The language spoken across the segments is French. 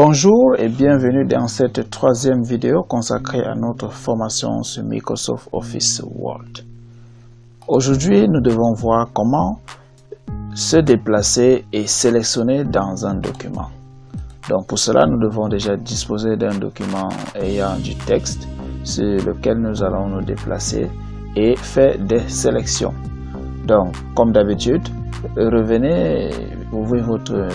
Bonjour et bienvenue dans cette troisième vidéo consacrée à notre formation sur Microsoft Office Word. Aujourd'hui, nous devons voir comment se déplacer et sélectionner dans un document. Donc pour cela, nous devons déjà disposer d'un document ayant du texte sur lequel nous allons nous déplacer et faire des sélections. Donc comme d'habitude, revenez, ouvrez votre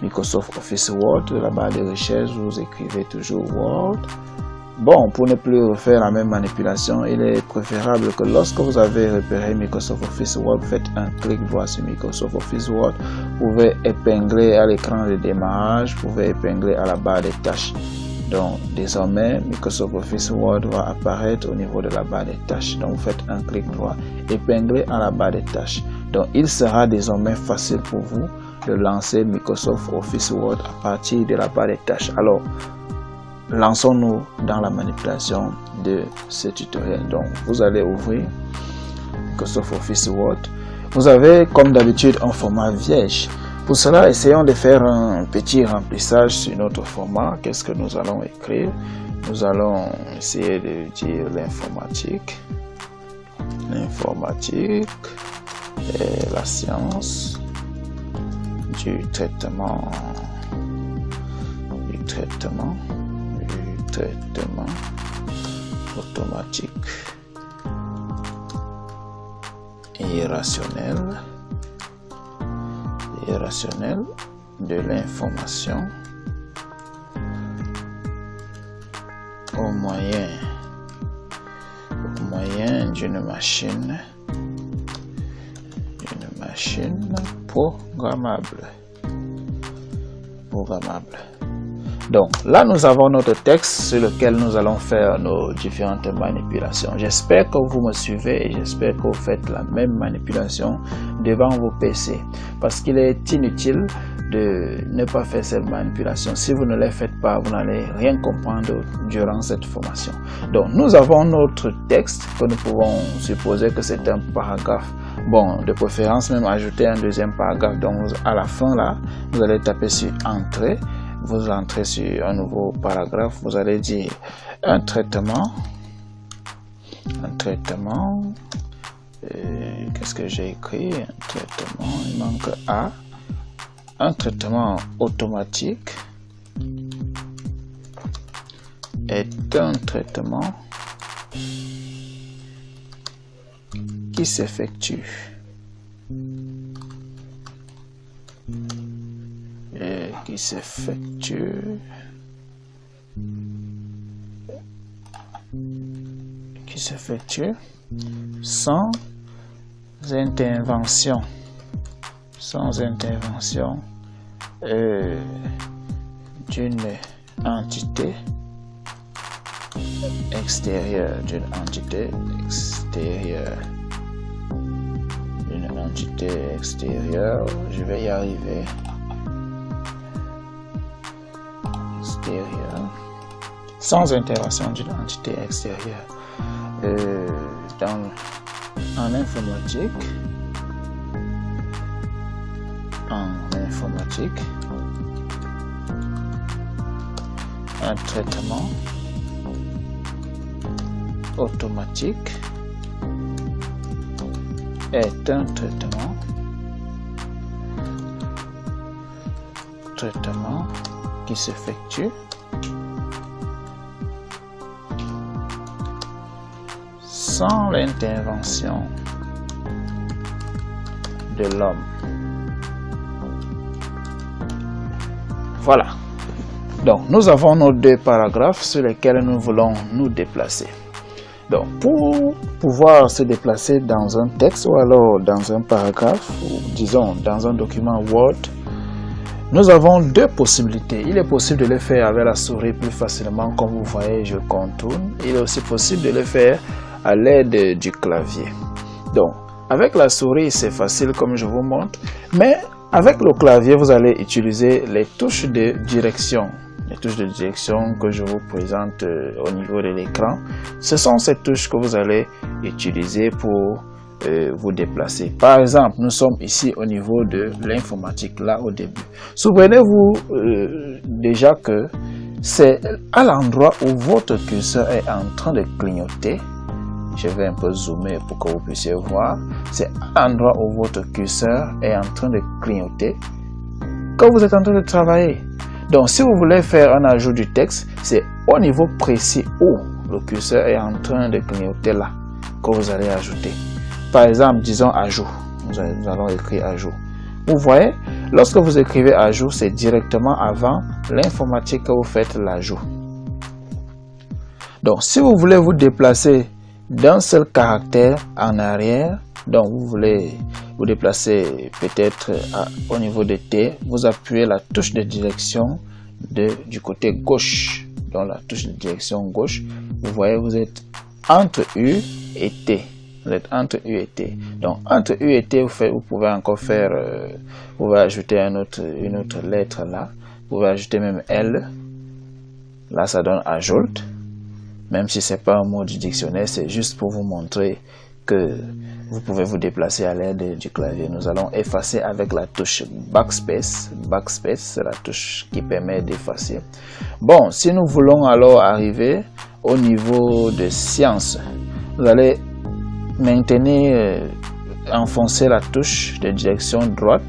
Microsoft Office Word, de la barre de recherche, vous écrivez toujours Word. Bon, pour ne plus refaire la même manipulation, il est préférable que lorsque vous avez repéré Microsoft Office Word, faites un clic droit sur Microsoft Office Word. Vous pouvez épingler à l'écran de démarrage, vous pouvez épingler à la barre des tâches. Donc, désormais, Microsoft Office Word va apparaître au niveau de la barre des tâches. Donc, vous faites un clic droit, épingler à la barre des tâches. Donc, il sera désormais facile pour vous de lancer Microsoft Office Word à partir de la barre des tâches. Alors, lançons-nous dans la manipulation de ce tutoriel. Donc, vous allez ouvrir Microsoft Office Word. Vous avez, comme d'habitude, un format vierge. Pour cela, essayons de faire un petit remplissage sur notre format. Qu'est-ce que nous allons écrire? Nous allons essayer de dire l'informatique. L'informatique et la science du traitement automatique et irrationnel de l'information au moyen d'une machine programmable. Donc là, nous avons notre texte sur lequel nous allons faire nos différentes manipulations. J'espère que vous me suivez et j'espère que vous faites la même manipulation devant vos PC. Parce qu'il est inutile de ne pas faire cette manipulation. Si vous ne les faites pas, vous n'allez rien comprendre durant cette formation. Donc nous avons notre texte que nous pouvons supposer que c'est un paragraphe. Bon, de préférence même ajouter un deuxième paragraphe. Donc à la fin là, vous allez taper sur Entrée. Vous entrez sur un nouveau paragraphe, vous allez dire un traitement, qu'est-ce que j'ai écrit? Un traitement, il manque A, un traitement automatique est un traitement qui s'effectue sans intervention d'une entité extérieure, je vais y arriver. Sans intervention d'une entité extérieure. En informatique, un traitement automatique est un traitement qui s'effectue sans l'intervention de l'homme. Voilà. Donc, nous avons nos deux paragraphes sur lesquels nous voulons nous déplacer. Donc, pour pouvoir se déplacer dans un texte ou alors dans un paragraphe, ou disons dans un document Word, nous avons deux possibilités. Il est possible de le faire avec la souris plus facilement, comme vous voyez, je contourne. Il est aussi possible de le faire à l'aide du clavier. Donc, avec la souris, c'est facile comme je vous montre, mais avec le clavier, vous allez utiliser les touches de direction. Les touches de direction que je vous présente au niveau de l'écran. Ce sont ces touches que vous allez utiliser pour vous déplacer. Par exemple, nous sommes ici au niveau de l'informatique, là au début. Souvenez-vous déjà que c'est à l'endroit où votre curseur est en train de clignoter. Je vais un peu zoomer pour que vous puissiez voir. C'est à l'endroit où votre curseur est en train de clignoter que vous êtes en train de travailler. Donc, si vous voulez faire un ajout du texte, c'est au niveau précis où le curseur est en train de clignoter là que vous allez ajouter. Par exemple, disons ajout. Nous allons écrire ajout. Vous voyez, lorsque vous écrivez ajout, c'est directement avant l'informatique que vous faites l'ajout. Donc, si vous voulez vous déplacer d'un seul caractère en arrière, donc vous voulez vous déplacer peut-être au niveau de T, vous appuyez la touche de direction du côté gauche. Donc la touche de direction gauche, vous voyez, vous êtes entre U et T. Vous êtes entre U et T. Donc entre U et T, vous pouvez encore faire, vous pouvez ajouter une autre lettre là. Vous pouvez ajouter même L. Là, ça donne ajoute. Même si c'est pas un mot du dictionnaire, c'est juste pour vous montrer que vous pouvez vous déplacer à l'aide du clavier. Nous allons effacer avec la touche Backspace. Backspace, c'est la touche qui permet d'effacer. Bon, si nous voulons alors arriver au niveau de science, vous allez maintenir, enfoncer la touche de direction droite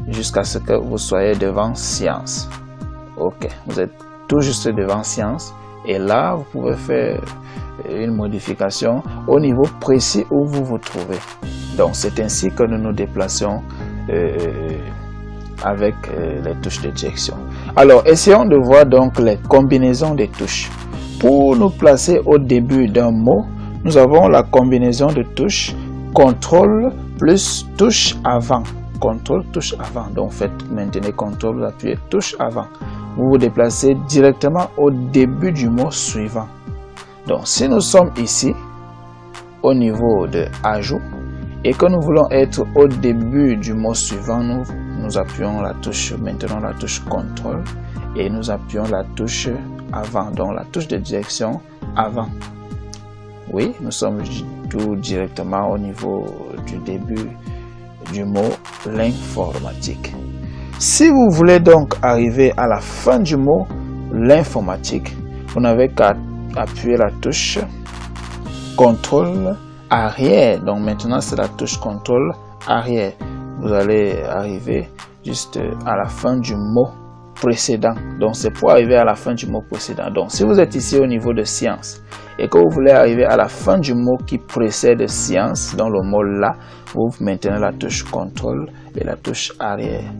jusqu'à ce que vous soyez devant science. Ok, vous êtes tout juste devant science. Et là, vous pouvez faire une modification au niveau précis où vous vous trouvez. Donc, c'est ainsi que nous nous déplaçons avec les touches de direction. Alors, essayons de voir donc les combinaisons des touches. Pour nous placer au début d'un mot, nous avons la combinaison de touches CTRL plus touche avant. CTRL touche avant. Donc, maintenez CTRL, vous appuyez touche avant. Vous vous déplacez directement au début du mot suivant. Donc, si nous sommes ici, au niveau de ajout, et que nous voulons être au début du mot suivant, nous appuyons la touche, maintenant la touche CTRL, et nous appuyons la touche avant, donc la touche de direction avant. Oui, nous sommes tout directement au niveau du début du mot l'informatique. Si vous voulez donc arriver à la fin du mot l'informatique, vous n'avez qu'à appuyer la touche CTRL arrière. Donc maintenant c'est la touche CTRL arrière. Vous allez arriver juste à la fin du mot précédent. Donc c'est pour arriver à la fin du mot précédent. Donc si vous êtes ici au niveau de science et que vous voulez arriver à la fin du mot qui précède science, dans le mot là, vous maintenez la touche CTRL et la touche arrière.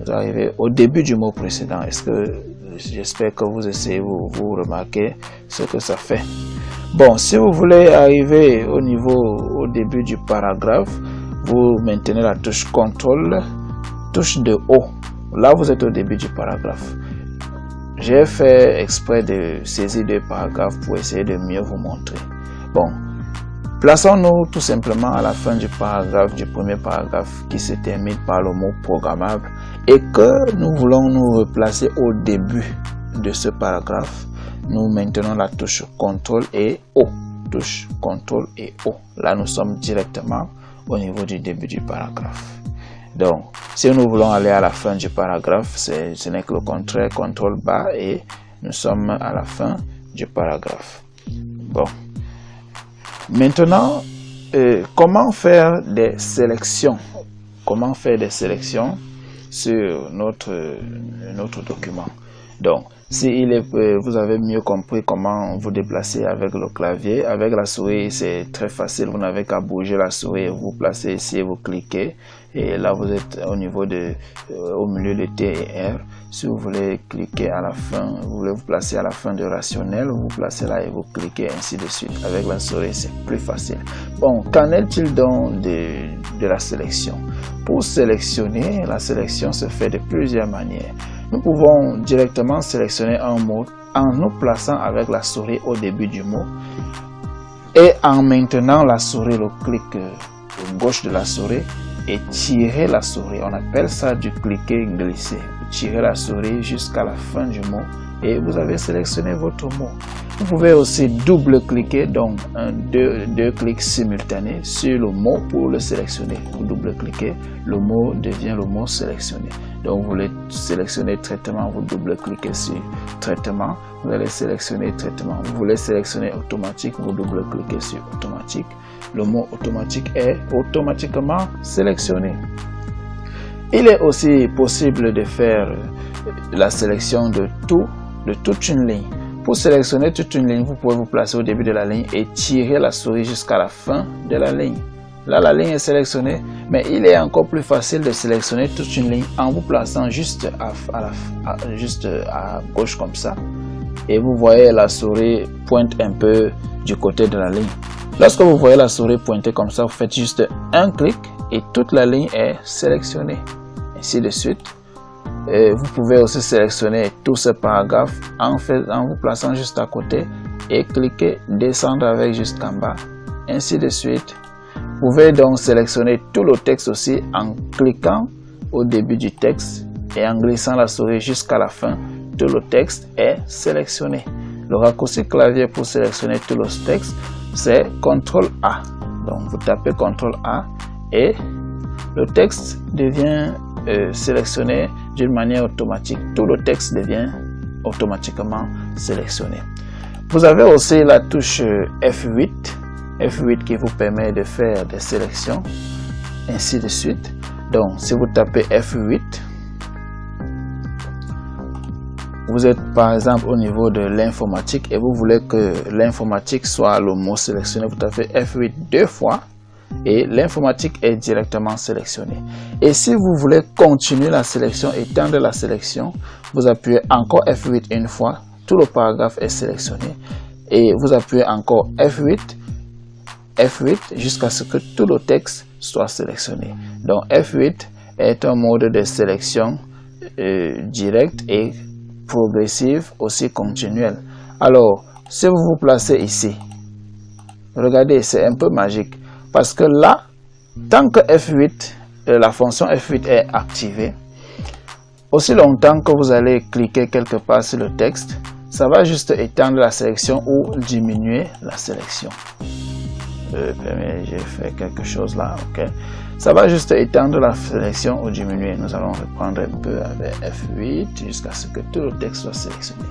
Vous arrivez au début du mot précédent. J'espère que vous essayez, vous remarquez ce que ça fait. Bon, si vous voulez arriver au début du paragraphe, vous maintenez la touche CTRL, touche de haut. Là, vous êtes au début du paragraphe. J'ai fait exprès de saisir deux paragraphes pour essayer de mieux vous montrer. Bon, plaçons-nous tout simplement à la fin du paragraphe, du premier paragraphe qui se termine par le mot programmable et que nous voulons nous replacer au début de ce paragraphe. Nous maintenons la touche CTRL et O. Touche CTRL et O. Là, nous sommes directement au niveau du début du paragraphe. Donc, si nous voulons aller à la fin du paragraphe, ce n'est que le contraire, CTRL bas et nous sommes à la fin du paragraphe. Bon. Maintenant, comment faire des sélections? Comment faire des sélections sur notre document? Donc, si vous avez mieux compris comment vous déplacer avec le clavier, avec la souris, c'est très facile. Vous n'avez qu'à bouger la souris, vous placez ici et vous cliquez. Et là, vous êtes au milieu de T et R. Si vous voulez cliquer à la fin, vous voulez vous placer à la fin de rationnel, vous placez là et vous cliquez ainsi de suite. Avec la souris, c'est plus facile. Bon, qu'en est-il donc de la sélection? Pour sélectionner, la sélection se fait de plusieurs manières. Nous pouvons directement sélectionner un mot en nous plaçant avec la souris au début du mot et en maintenant la souris, le clic gauche de la souris et tirer la souris. On appelle ça du cliquer glisser. Tirer la souris jusqu'à la fin du mot et vous avez sélectionné votre mot. Vous pouvez aussi double-cliquer, donc deux clics simultanés sur le mot pour le sélectionner. Vous double-cliquez, le mot devient le mot sélectionné. Donc vous voulez sélectionner traitement, vous double-cliquez sur traitement, vous allez sélectionner traitement. Vous voulez sélectionner automatique, vous double-cliquez sur automatique. Le mot automatique est automatiquement sélectionné. Il est aussi possible de faire la sélection de toute une ligne. Pour sélectionner toute une ligne, vous pouvez vous placer au début de la ligne et tirer la souris jusqu'à la fin de la ligne. Là, la ligne est sélectionnée, mais il est encore plus facile de sélectionner toute une ligne en vous plaçant juste à gauche comme ça. Et vous voyez la souris pointe un peu du côté de la ligne. Lorsque vous voyez la souris pointer comme ça, vous faites juste un clic et toute la ligne est sélectionnée. Ainsi de suite. Vous pouvez aussi sélectionner tout ce paragraphe en vous plaçant juste à côté et cliquer descendre avec jusqu'en bas. Ainsi de suite. Vous pouvez donc sélectionner tout le texte aussi en cliquant au début du texte et en glissant la souris jusqu'à la fin. Tout le texte est sélectionné. Le raccourci clavier pour sélectionner tout le texte, c'est CTRL A. Donc vous tapez CTRL A et le texte devient sélectionné d'une manière automatique. Tout le texte devient automatiquement sélectionné. Vous avez aussi la touche F8 qui vous permet de faire des sélections, ainsi de suite. Donc si vous tapez F8, vous êtes par exemple au niveau de l'informatique et vous voulez que l'informatique soit le mot sélectionné, vous tapez F8 deux fois et l'informatique est directement sélectionnée. Et si vous voulez continuer la sélection, étendre la sélection, vous appuyez encore F8 une fois, tout le paragraphe est sélectionné et vous appuyez encore F8 jusqu'à ce que tout le texte soit sélectionné. Donc F8 est un mode de sélection direct et progressive, aussi continuelle. Alors, si vous vous placez ici, regardez, c'est un peu magique. Parce que là, tant que F8, la fonction F8 est activée, aussi longtemps que vous allez cliquer quelque part sur le texte, ça va juste étendre la sélection ou diminuer la sélection. J'ai fait quelque chose là, ok. Ça va juste étendre la sélection ou diminuer. Nous allons reprendre un peu avec F8 jusqu'à ce que tout le texte soit sélectionné.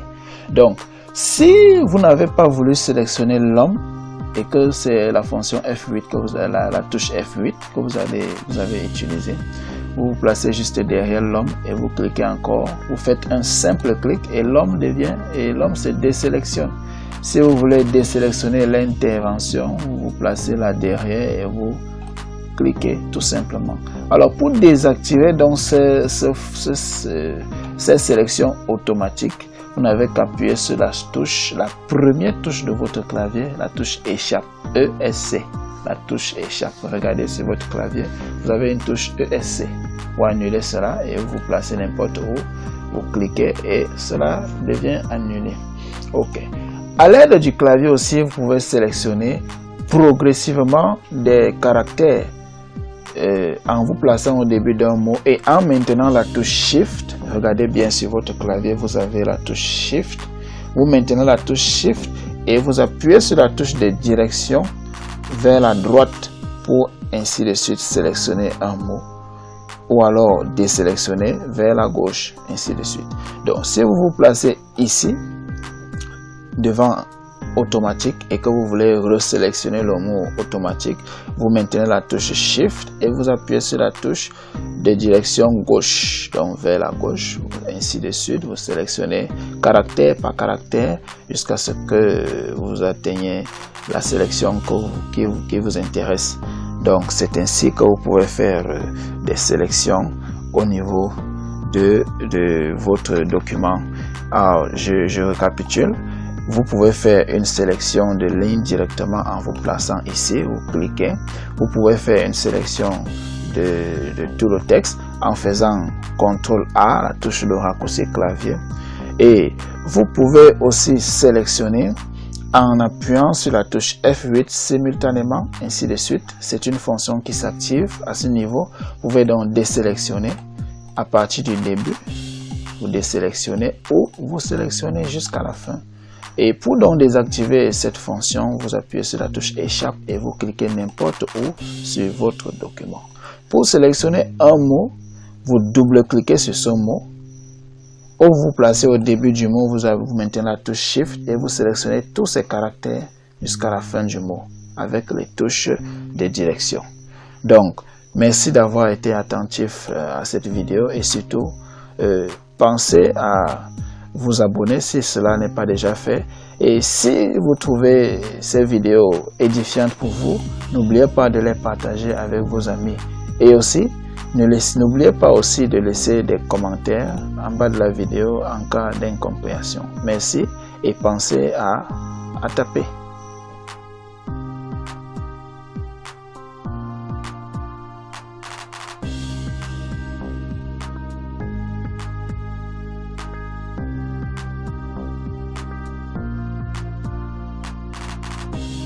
Donc, si vous n'avez pas voulu sélectionner l'homme, et que c'est la fonction F8 que vous avez, la touche F8 que vous avez utilisée, vous vous placez juste derrière l'homme et vous cliquez encore, vous faites un simple clic et l'homme se désélectionne. Si vous voulez désélectionner l'intervention, vous vous placez là derrière et vous cliquez tout simplement. Alors pour désactiver donc ces sélections automatiques, vous n'avez qu'appuyer sur la première touche de votre clavier, la touche échappe, ESC, la touche échappe. Regardez sur votre clavier, vous avez une touche ESC. Vous annulez cela et vous placez n'importe où, vous cliquez et cela devient annulé. Ok. À l'aide du clavier aussi, vous pouvez sélectionner progressivement des caractères en vous plaçant au début d'un mot et en maintenant la touche Shift. Regardez bien sur votre clavier, vous avez la touche Shift. Vous maintenez la touche Shift et vous appuyez sur la touche de direction vers la droite pour ainsi de suite sélectionner un mot. Ou alors désélectionner vers la gauche, ainsi de suite. Donc si vous vous placez ici, devant automatique et que vous voulez resélectionner le mot automatique, vous maintenez la touche Shift et vous appuyez sur la touche de direction gauche, donc vers la gauche, ainsi de suite. Vous sélectionnez caractère par caractère jusqu'à ce que vous atteignez la sélection qui vous intéresse. Donc c'est ainsi que vous pouvez faire des sélections au niveau de votre document. Alors je récapitule. Vous pouvez faire une sélection de lignes directement en vous plaçant ici, vous cliquez. Vous pouvez faire une sélection de tout le texte en faisant CTRL A, la touche de raccourci clavier. Et vous pouvez aussi sélectionner en appuyant sur la touche F8 simultanément, ainsi de suite. C'est une fonction qui s'active à ce niveau. Vous pouvez donc désélectionner à partir du début vous désélectionnez ou vous sélectionnez jusqu'à la fin. Et pour donc désactiver cette fonction, vous appuyez sur la touche échappe et vous cliquez n'importe où sur votre document. Pour sélectionner un mot, vous double-cliquez sur ce mot. Ou vous placez au début du mot, vous maintenez la touche Shift et vous sélectionnez tous ces caractères jusqu'à la fin du mot avec les touches de direction. Donc, merci d'avoir été attentif à cette vidéo et surtout, pensez à vous abonner si cela n'est pas déjà fait. Et si vous trouvez ces vidéos édifiantes pour vous, n'oubliez pas de les partager avec vos amis. Et aussi, n'oubliez pas aussi de laisser des commentaires en bas de la vidéo en cas d'incompréhension. Merci et pensez à taper.